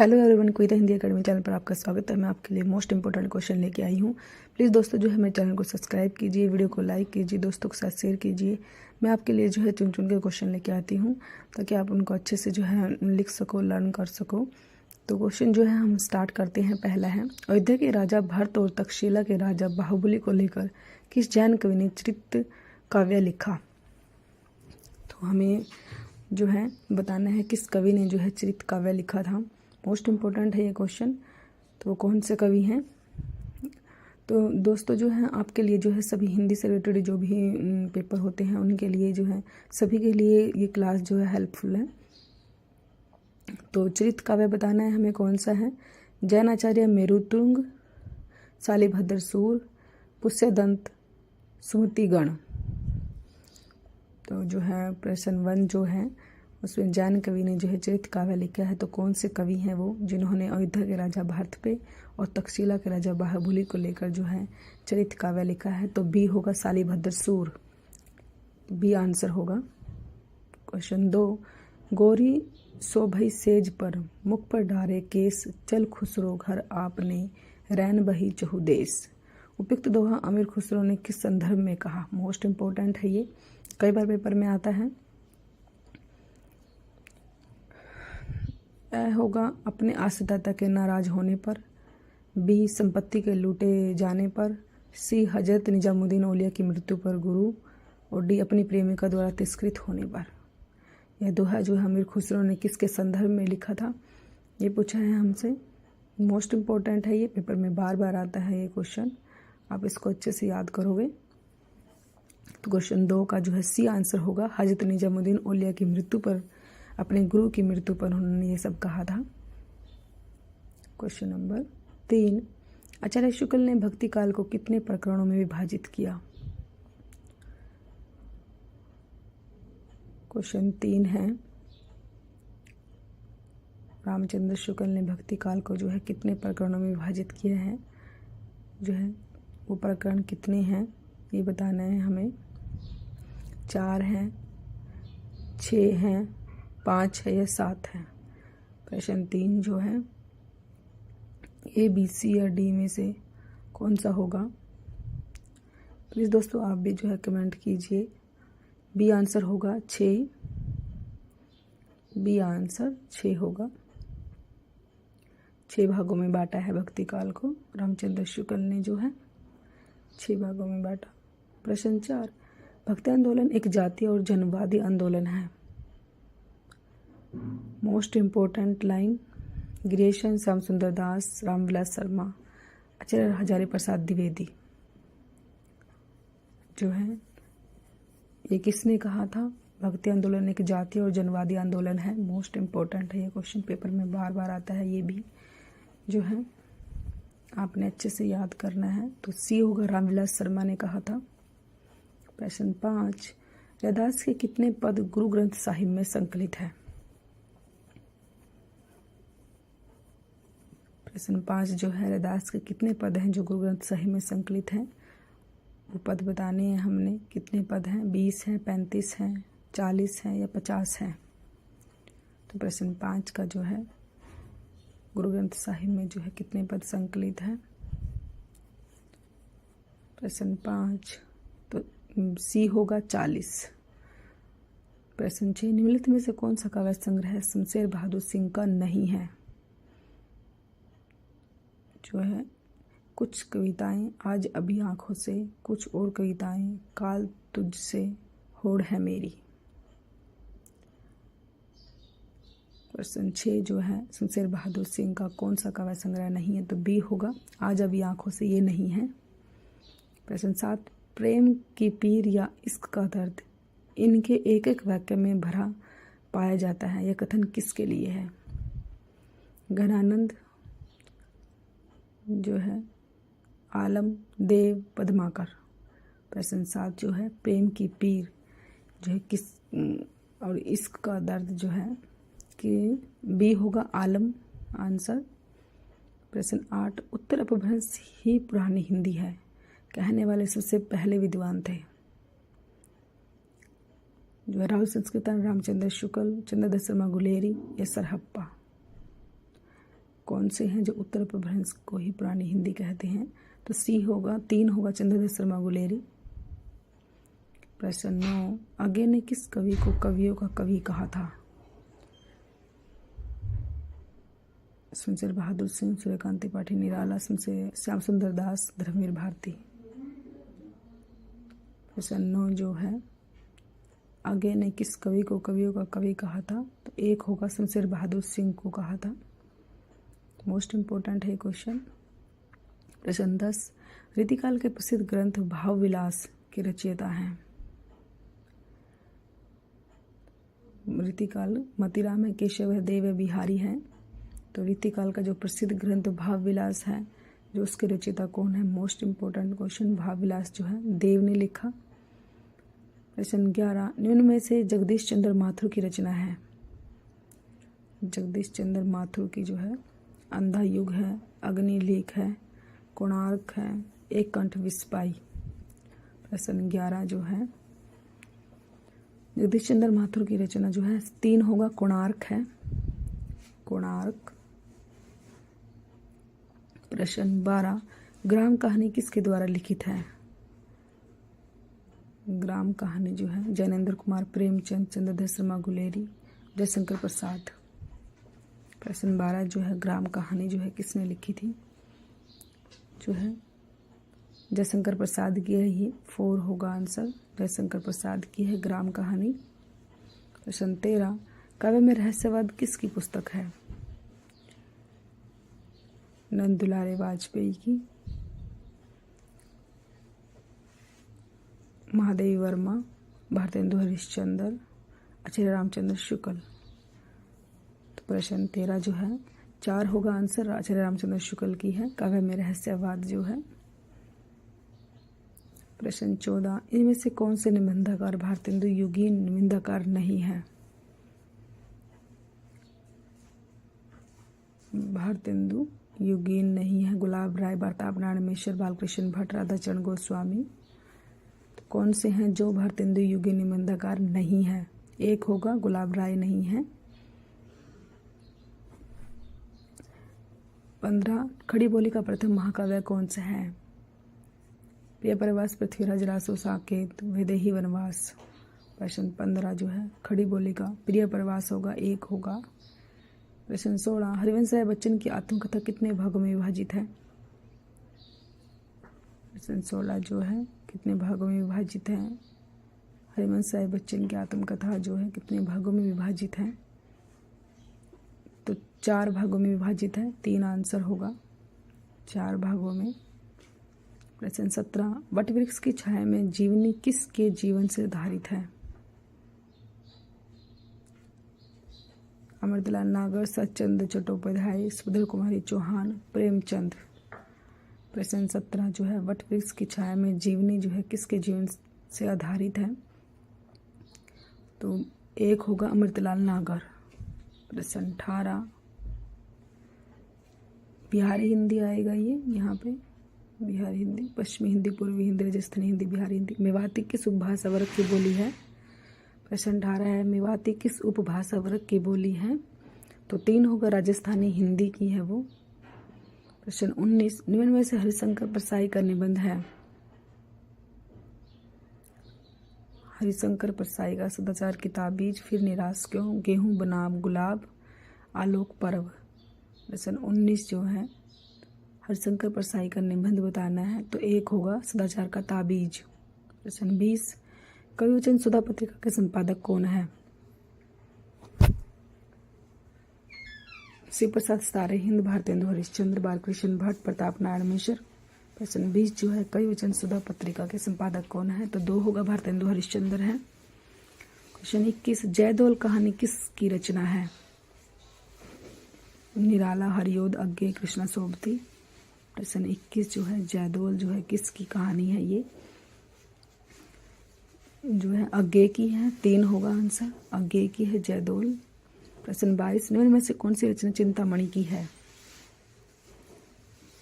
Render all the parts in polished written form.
Hello everyone, कोई Hindi academy channel पर आपका स्वागत है। मैं आपके लिए मोस्ट इंपॉर्टेंट क्वेश्चन लेके आई हूँ। प्लीज़ दोस्तों जो है मेरे चैनल को सब्सक्राइब कीजिए, वीडियो को लाइक कीजिए, दोस्तों के साथ शेयर कीजिए। मैं आपके लिए जो है चुन चुन के क्वेश्चन लेके आती हूँ ताकि आप उनको अच्छे से जो है लिख सको, लर्न कर सको। तो क्वेश्चन जो है हम स्टार्ट करते हैं। पहला है, अयोध्या के राजा भरत और तक्षशिला के राजा बाहुबली को लेकर किस जैन कवि ने चरित काव्य लिखा? तो हमें जो है बताना है किस कवि ने जो है चरित काव्य लिखा था। मोस्ट इम्पोर्टेंट है ये क्वेश्चन। तो वो कौन से कवि हैं? तो दोस्तों जो है आपके लिए जो है सभी हिंदी से रिलेटेड जो भी पेपर होते हैं उनके लिए जो है सभी के लिए ये क्लास जो है हेल्पफुल है। तो चरित काव्य बताना है हमें कौन सा है। जैनाचार्य मेरुतुंग, शालिभद्र सूर, पुष्यदंत, सुमतिगण। तो जो है प्रश्न 1 जो है उसमें जैन कवि ने जो है चरित काव्य लिखा है। तो कौन से कवि हैं वो जिन्होंने अयोध्या के राजा भरत पे और तक्षशिला के राजा बाहुबली को लेकर जो है चरित काव्य लिखा है? तो बी होगा शालिभद्र सूर, बी आंसर होगा। क्वेश्चन 2, गोरी शोभई सेज पर मुख पर डारे केस, चल खुसरो घर आपने रैन बही चहु देश। उपयुक्त दोहा अमीर खुसरो ने किस संदर्भ में कहा? मोस्ट इम्पोर्टेंट है ये, कई बार पेपर में आता है। ए होगा अपने आश्रितदाता के नाराज होने पर, बी संपत्ति के लूटे जाने पर, सी हजरत निजामुद्दीन औलिया की मृत्यु पर गुरु, और डी अपनी प्रेमिका द्वारा तिरस्कृत होने पर। यह दोहा जो है अमीर खुसरो ने किसके संदर्भ में लिखा था, ये पूछा है हमसे। मोस्ट इम्पोर्टेंट है ये, पेपर में बार बार आता है ये क्वेश्चन, आप इसको अच्छे से याद करोगे। तो क्वेश्चन 2 का जो है सी आंसर होगा। हजरत निजामुद्दीन औलिया की मृत्यु पर, अपने गुरु की मृत्यु पर उन्होंने ये सब कहा था। क्वेश्चन नंबर 3, आचार्य शुक्ल ने भक्ति काल को कितने प्रकरणों में विभाजित किया? क्वेश्चन 3 है, रामचंद्र शुक्ल ने भक्ति काल को जो है कितने प्रकरणों में विभाजित किया है, जो है वो प्रकरण कितने हैं ये बताना है हमें। 4 हैं, 6 हैं, 5 है या 7 है? प्रश्न 3 जो है ए, बी, सी या डी में से कौन सा होगा? प्लीज़ दोस्तों आप भी जो है कमेंट कीजिए। बी आंसर होगा 6, बी आंसर 6 होगा। 6 भागों में बांटा है भक्ति काल को, रामचंद्र शुक्ल ने जो है 6 भागों में बांटा। प्रश्न 4, भक्ति आंदोलन एक जातीय और जनवादी आंदोलन है। मोस्ट इम्पोर्टेंट लाइन, गिरीशन श्याम सुंदर दास, रामविलास शर्मा, आचार्य हजारी प्रसाद द्विवेदी। जो है ये किसने कहा था? भक्ति आंदोलन एक जातीय और जनवादी आंदोलन है। मोस्ट इम्पोर्टेंट है ये क्वेश्चन, पेपर में बार बार आता है। ये भी जो है आपने अच्छे से याद करना है। तो सी होगा, रामविलास शर्मा ने कहा था। प्रश्न 5, रैदास के कितने पद गुरु ग्रंथ साहिब में संकलित है? प्रश्न 5 जो है, रैदास के कितने पद हैं जो गुरु ग्रंथ साहिब में संकलित हैं? वो पद बताने हैं हमने। कितने पद हैं? 20 हैं, 35 हैं, 40 हैं या 50 हैं? तो प्रश्न 5 का जो है गुरु ग्रंथ साहिब में जो है कितने पद संकलित हैं? प्रश्न 5 तो सी होगा 40। प्रश्न 6, निम्नलिखित में से कौन सा काव्य संग्रह शमशेर बहादुर सिंह का नहीं है? जो है कुछ कविताएं आज अभी आंखों से, कुछ और कविताएं काल तुझसे होड़ है मेरी। प्रश्न 6 जो है शमशेर बहादुर सिंह का कौन सा काव्य संग्रह नहीं है? तो बी होगा, आज अभी आंखों से ये नहीं है। प्रश्न 7, प्रेम की पीर या इश्क का दर्द इनके एक एक वाक्य में भरा पाया जाता है, यह कथन किसके लिए है? घनानंद, जो है आलम, देव, पद्माकर। प्रश्न 7 जो है प्रेम की पीर जो है किस, और इश्क का दर्द जो है कि बी होगा आलम आंसर। प्रश्न 8, उत्तर अपभ्रंश ही पुरानी हिंदी है, कहने वाले सबसे पहले विद्वान थे? जो है राहुल संस्कृतन, रामचंद्र शुक्ल, चंद्रदत्त शर्मा गुलेरी या सरहप्पा। कौन से हैं जो उत्तर अपभ्रंश को ही पुरानी हिंदी कहते हैं? तो सी होगा, 3 होगा चंद्रशेखर शर्मा गुलेरी। प्रश्न 9, आगे ने किस कवि को कवियों का कवि कहा था? शमशेर बहादुर सिंह, सूर्यकांत त्रिपाठी, निराला, श्याम सुंदर दास, धर्मवीर भारती। प्रश्न 9 जो है, आगे ने किस कवि को कवियों का कवि कहा था? तो 1 होगा शमशेर बहादुर सिंह को कहा था। मोस्ट इम्पोर्टेंट है क्वेश्चन। प्रश्न 10, रीतिकाल के प्रसिद्ध ग्रंथ भाव विलास के रचयिता हैं? रीतिकाल मतिराम है, केशव है, देव है, बिहारी है। तो रीतिकाल का जो प्रसिद्ध ग्रंथ भाव विलास है, जो उसके रचयिता कौन है? Most important question. भाव विलास जो है देव ने लिखा। प्रश्न 11, निम्न में से जगदीश चंद्र माथुर की रचना है? जगदीश चंद्र माथुर की जो है अंधा युग है, अग्निलेख है, कोणार्क है, एक कंठ विस्पाई। प्रश्न 11 जो है, जगदीश चंद्र माथुर की रचना जो है 3 होगा, कोणार्क है, कोणार्क। प्रश्न 12, ग्राम कहानी किसके द्वारा लिखित है? ग्राम कहानी जो है जैनेन्द्र कुमार, प्रेमचंद, चंद्रशेखर शर्मा गुलेरी, जयशंकर प्रसाद। प्रश्न 12 जो है, ग्राम कहानी जो है किसने लिखी थी? जो है जयशंकर प्रसाद की है। ये 4 होगा आंसर, जयशंकर प्रसाद की है ग्राम कहानी। प्रश्न 13, काव्य में रहस्यवाद किसकी पुस्तक है? नंद दुलारे वाजपेयी की, महादेवी वर्मा, भारतेंदु हरिश्चंद्र, आचार्य रामचंद्र शुक्ल। तो प्रश्न 13 जो है 4 होगा आंसर, आचार्य रामचंद्र शुक्ल की है काव्य में रहस्यवाद जो है। प्रश्न 14, इनमें से कौन से निबंधकार भारतेंदु युगीन निबंधकार नहीं है? भारतेंदु युगीन नहीं है। गुलाब राय, प्रताप नारायण मिश्र, बालकृष्ण भट्ट, राधाचरण गोस्वामी। तो कौन से हैं जो भारतेंदु युगीन निबंधकार नहीं है? 1 होगा, गुलाब राय नहीं है। 15, खड़ी बोली का प्रथम महाकाव्य कौन सा है? प्रिय प्रवास, पृथ्वीराज, रासो, साकेत, वैदेही वनवास। प्रश्न 15 जो है खड़ी बोली का प्रिय प्रवास होगा, 1 होगा। प्रश्न 16, हरिवंश राय बच्चन की आत्मकथा कितने भागों में विभाजित है? प्रश्न 16 जो है कितने भागों में विभाजित है? हरिवंश राय बच्चन की आत्मकथा जो है कितने भागों में विभाजित है? तो 4 भागों में विभाजित है, 3 आंसर होगा, 4 भागों में। प्रश्न 17, वटवृक्ष की छाया में जीवनी किसके जीवन से आधारित है? अमृतलाल नागर, सचंद्र चट्टोपाध्याय, सुधीर कुमारी चौहान, प्रेमचंद। प्रश्न 17 जो है वटवृक्ष की छाया में जीवनी जो है किसके जीवन से आधारित है? तो 1 होगा, अमृतलाल नागर। प्रश्न 18, बिहारी हिंदी आएगा ये यहाँ पे, बिहारी हिंदी, पश्चिमी हिंदी, पूर्वी हिंदी, राजस्थानी हिंदी, बिहारी हिंदी। मेवाती किस उपभाषा वर्ग की बोली है? प्रश्न 18 है, मेवाती किस उपभाषा वर्ग की बोली है? तो 3 होगा, राजस्थानी हिंदी की है वो। प्रश्न 19, निम्न में से हरिशंकर परसाई का निबंध है? हरिशंकर परसाई का सदाचार की ताबीज, फिर निराश क्यों, गेहूं बनाम गुलाब, आलोक पर्व। प्रश्न 19 जो है हरिशंकर परसाई का निबंध बताना है, तो 1 होगा, सदाचार का ताबीज। प्रश्न 20, कविवचन सुधा पत्रिका के संपादक कौन है? शिव प्रसाद सारे हिंद, भारतेंदु हरिश्चंद्र, बालकृष्ण भट्ट, प्रताप नारायण मिश्र। प्रश्न 20 जो है कविवचन सुधा पत्रिका के संपादक कौन है? तो 2 होगा, भारतेंदु हरिश्चंद्र है। क्वेश्चन 21, जयदोल कहानी किसकी रचना है? निराला, हरियोद, अज्ञे, कृष्णा सोबती। प्रश्न 21 जो है जयदोल जो है किसकी कहानी है? ये जो है अज्ञे की है, 3 होगा आंसर, अज्ञे की है जयदोल। प्रश्न 22, निम्न में से कौन सी रचना चिंतामणि की है?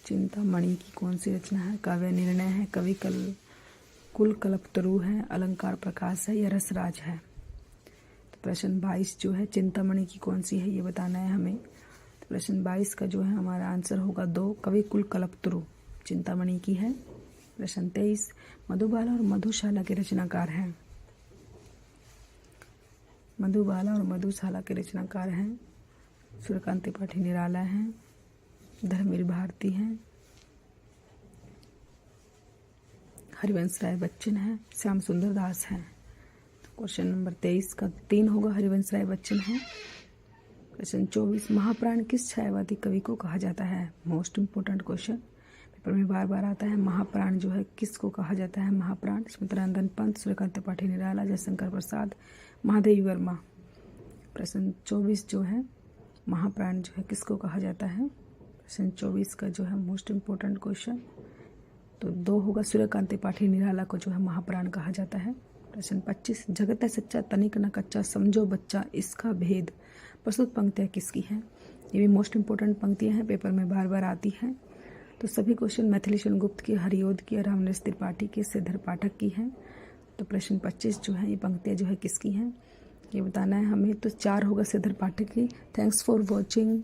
चिंतामणि की कौन सी रचना है? काव्य निर्णय है, कवि कुल कल्पतरु है, अलंकार प्रकाश है, या रसराज है? तो प्रश्न 22 जो है चिंतामणि की कौन सी है ये बताना है हमें। तो प्रश्न 22 का जो है हमारा आंसर होगा 2, कवि कुल कल्पतरु चिंतामणि की है। प्रश्न 23, मधुबाला और मधुशाला के रचनाकार हैं। मधुबाला और मधुशाला के रचनाकार हैं सूर्यकांत त्रिपाठी निराला हैं, धर्मवीर भारती हैं, हरिवंश राय बच्चन हैं, श्याम सुंदर दास हैं। तो क्वेश्चन नंबर 23 का 3 होगा, हरिवंश राय बच्चन हैं। क्वेश्चन 24, महाप्राण किस छायावादी कवि को कहा जाता है? मोस्ट इम्पोर्टेंट क्वेश्चन, पेपर में बार बार आता है। महाप्राण जो है किसको कहा जाता है? महाप्राण स्मृतिरंजन पंत, सूर्यकांत त्रिपाठी निराला, जयशंकर प्रसाद, महादेवी वर्मा। प्रश्न 24 जो है महाप्राण जो है किसको कहा जाता है? प्रश्न 24 का जो है मोस्ट इम्पोर्टेंट क्वेश्चन, तो 2 होगा, सूर्यकांत त्रिपाठी निराला को जो है महाप्राण कहा जाता है। प्रश्न 25, जगत है सच्चा तनिक न कच्चा, समझो बच्चा इसका भेद, प्रस्तुत पंक्तियाँ किसकी हैं? ये भी मोस्ट इम्पोर्टेंट पंक्तियाँ हैं, पेपर में बार बार आती हैं। तो सभी क्वेश्चन मैथिली शरण गुप्त की, हरिओद की, रामनरेश त्रिपाठी की, श्रीधर पाठक की हैं। तो प्रश्न 25 जो है ये पंक्तियाँ जो है किसकी हैं ये बताना है हमें। तो 4 होगा श्रीधर पाठक की। Thanks for watching.